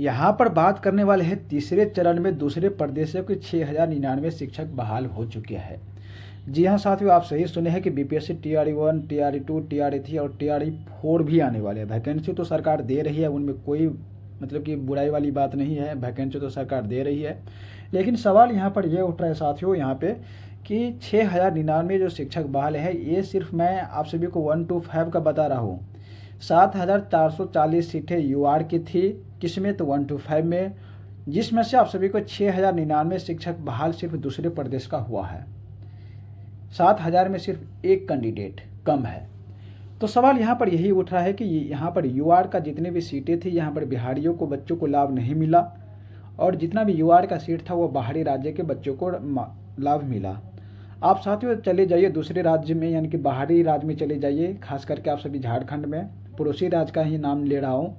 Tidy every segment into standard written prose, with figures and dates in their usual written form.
यहाँ पर बात करने वाले हैं तीसरे चरण में दूसरे प्रदेशों के 6099 शिक्षक बहाल हो चुके हैं। जी हाँ साथियों, आप सही सुने हैं कि बीपीएससी TRE 1, TRE 2, TRE 3 और TRE 4 भी आने वाले हैं। वैकेंसी तो सरकार दे रही है, उनमें कोई मतलब कि बुराई वाली बात नहीं है, वैकेंसी तो सरकार दे रही है। लेकिन सवाल यहाँ पर ये उठ रहा है साथियों यहाँ पे कि 6099 जो शिक्षक बहाल है, ये सिर्फ मैं आप सभी को 1 to 5 का बता रहा हूँ। 7440 सीटें UR की थी, किसमें तो 1 to 5 में, जिसमें से आप सभी को 6099 शिक्षक बहाल सिर्फ दूसरे प्रदेश का हुआ है। 7000 में सिर्फ एक कैंडिडेट कम है। तो सवाल यहाँ पर यही उठ रहा है कि यहाँ पर UR का जितने भी सीटें थी, यहाँ पर बिहारियों को बच्चों को लाभ नहीं मिला, और जितना भी UR का सीट था वो बाहरी राज्य के बच्चों को लाभ मिला। आप साथियों चले जाइए दूसरे राज्य में, यानी कि बाहरी राज्य में चले जाइए, खास करके आप सभी झारखंड में, पड़ोसी राज्य का ही नाम ले रहा हूँ,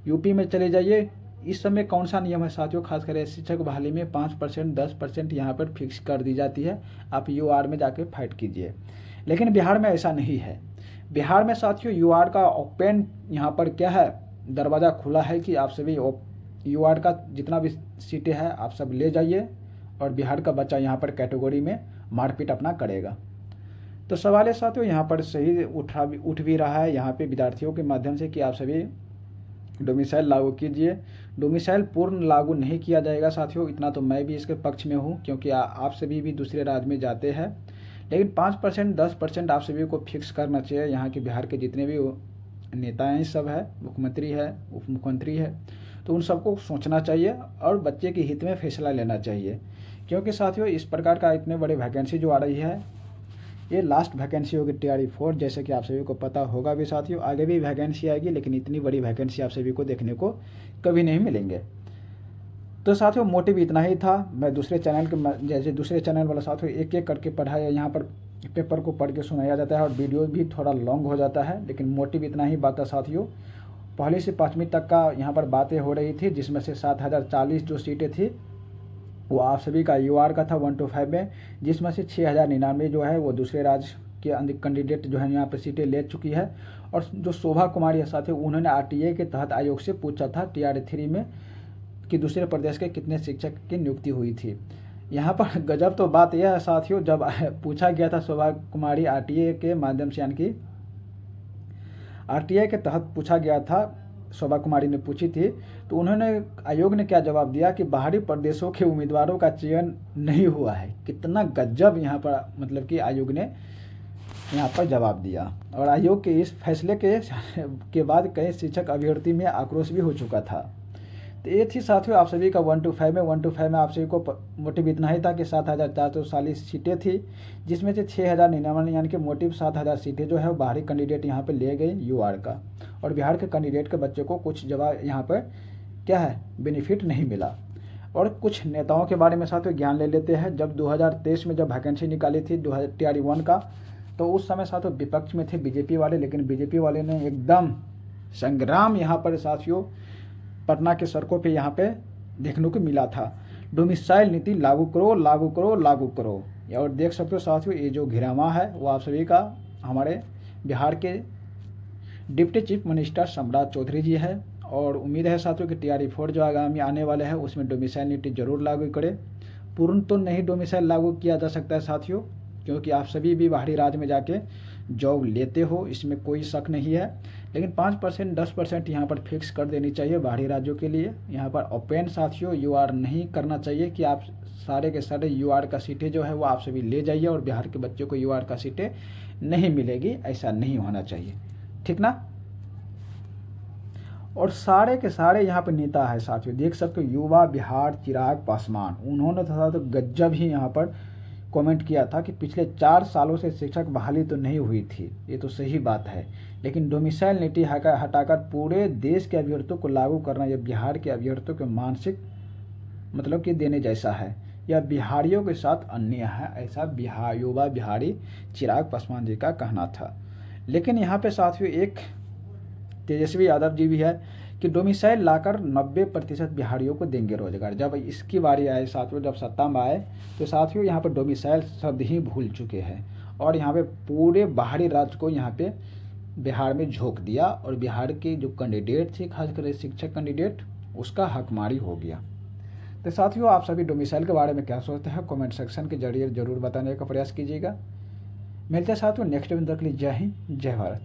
यूपी में चले जाइए। इस समय कौन सा नियम है साथियों, खास करके शिक्षक बहाली में 5% 10% यहाँ पर फिक्स कर दी जाती है, आप UR में जाके फाइट कीजिए। लेकिन बिहार में ऐसा नहीं है। बिहार में साथियों UR का ओपन यहाँ पर क्या है, दरवाज़ा खुला है कि आप सभी UR का जितना भी सीटें हैं आप सब ले जाइए, और बिहार का बच्चा यहाँ पर कैटेगरी में मारपीट अपना करेगा। तो सवाल है साथियों यहाँ पर सही उठ भी रहा है यहाँ पे विद्यार्थियों के माध्यम से कि आप सभी डोमिसाइल लागू कीजिए। डोमिसाइल पूर्ण लागू नहीं किया जाएगा साथियों, इतना तो मैं भी इसके पक्ष में हूँ, क्योंकि आप सभी भी दूसरे राज्य में जाते हैं। लेकिन 5% 10% आप सभी को फिक्स करना चाहिए। यहाँ के बिहार के जितने भी नेताएं सब है, मुख्यमंत्री है, उप मुख्यमंत्री है, तो उन सबको सोचना चाहिए और बच्चे के हित में फैसला लेना चाहिए। क्योंकि साथियों इस प्रकार का इतने बड़े वैकेंसी जो आ रही है, ये लास्ट वैकेंसी होगी TRE 4, जैसे कि आप सभी को पता होगा भी साथियों। आगे भी वैकेंसी आएगी, लेकिन इतनी बड़ी वैकेंसी आप सभी को देखने को कभी नहीं मिलेंगे। तो साथियों मोटिव इतना ही था। मैं दूसरे चैनल के जैसे दूसरे चैनल वाला साथियों एक एक करके पढ़ाया, यहाँ पर पेपर को पढ़ के सुनाया जाता है और वीडियो भी थोड़ा लॉन्ग हो जाता है, लेकिन मोटिव इतना ही बात था साथियों। पहली से 5वीं तक का यहाँ पर बातें हो रही थी, जिसमें से 7040 जो सीटें थी वो आप सभी का UR का था 1 to 5 में, जिसमें से 6099 जो है वो दूसरे राज्य के अंदर कैंडिडेट जो है यहाँ पर सीटें ले चुकी है। और जो शोभा कुमारी है साथियों, उन्होंने RTA के तहत आयोग से पूछा था TRE 3 में कि दूसरे प्रदेश के कितने शिक्षक की नियुक्ति हुई थी। यहाँ पर गजब तो बात यह है साथियों, जब पूछा गया था शोभा कुमारी RTA के माध्यम से, यानी कि RTA के तहत पूछा गया था, शोभा कुमारी ने पूछी थी, तो उन्होंने आयोग ने क्या जवाब दिया कि बाहरी प्रदेशों के उम्मीदवारों का चयन नहीं हुआ है। कितना गजब यहाँ पर मतलब कि आयोग ने यहाँ पर जवाब दिया। और आयोग के इस फैसले के बाद कई शिक्षक अभ्यर्थी में आक्रोश भी हो चुका था। तो ये थी साथियों आप सभी का 1 to 5 में। 1 to 5 में आप सभी को मोटिव इतना ही था कि 7440 सीटें थी, जिसमें से 6099 यानी कि मोटिव 7000 सीटें जो है वो बाहरी कैंडिडेट यहाँ पे ले गए UR का, और बिहार के कैंडिडेट के बच्चों को कुछ जगह यहाँ पर क्या है बेनिफिट नहीं मिला। और कुछ नेताओं के बारे में साथियों ज्ञान ले लेते हैं। जब 2023 में जब वैकेंसी निकाली थी TRE 1 का, तो उस समय साथियों विपक्ष में थे BJP वाले, लेकिन BJP वाले ने एकदम संग्राम यहाँ पर साथियों पटना के सड़कों पे यहाँ पे देखने को मिला था। डोमिसाइल नीति लागू करो, लागू करो, लागू करो। और देख सकते हो साथियों ये जो घिरावा है वो आप सभी का हमारे बिहार के डिप्टी चीफ मिनिस्टर सम्राट चौधरी जी है। और उम्मीद है साथियों कि TRE 4 जो आगामी आने वाले हैं उसमें डोमिसाइल नीति जरूर लागू करे। पूर्ण तो नहीं डोमिसाइल लागू किया जा सकता है साथियों, क्योंकि आप सभी भी बाहरी राज्य में जाके जॉब लेते हो, इसमें कोई शक नहीं है। लेकिन 5% 10% यहाँ पर फिक्स कर देनी चाहिए बाहरी राज्यों के लिए। यहाँ पर ओपन साथियों UR नहीं करना चाहिए कि आप सारे के सारे UR का सीटें जो है वो आप सभी ले जाइए और बिहार के बच्चों को UR का सीटें नहीं मिलेगी, ऐसा नहीं होना चाहिए, ठीक ना। और सारे के सारे यहाँ पर नेता है साथियों, देख सकते हो युवा बिहार चिराग पासवान, उन्होंने तो गजब ही यहाँ पर कमेंट किया था कि पिछले 4 सालों से शिक्षक बहाली तो नहीं हुई थी, ये तो सही बात है, लेकिन डोमिसाइल नीति हटाकर पूरे देश के अभ्यर्थियों को लागू करना यह बिहार के अभ्यर्थियों के मानसिक मतलब कि देने जैसा है, यह बिहारियों के साथ अन्याय है, ऐसा युवा बिहारी चिराग पासवान जी का कहना था। लेकिन यहाँ पे साथियों एक तेजस्वी यादव जी भी है कि डोमिसाइल लाकर 90% बिहारियों को देंगे रोजगार। जब इसकी बारी आए साथियों, जब सत्ता में आए तो साथियों यहाँ पर डोमिसाइल शब्द ही भूल चुके हैं और यहाँ पे पूरे बाहरी राज्य को यहाँ पे बिहार में झोंक दिया। और बिहार के जो कैंडिडेट थे खासकर शिक्षक कैंडिडेट उसका हकमारी हो गया। तो साथियों, आप सभी डोमिसाइल के बारे में क्या सोचते हैं, कमेंट सेक्शन के जरिए जरूर बताने का प्रयास कीजिएगा। मिलते हैं साथियों नेक्स्ट वीडियो तक के लिए। जय हिंद, जय भारत।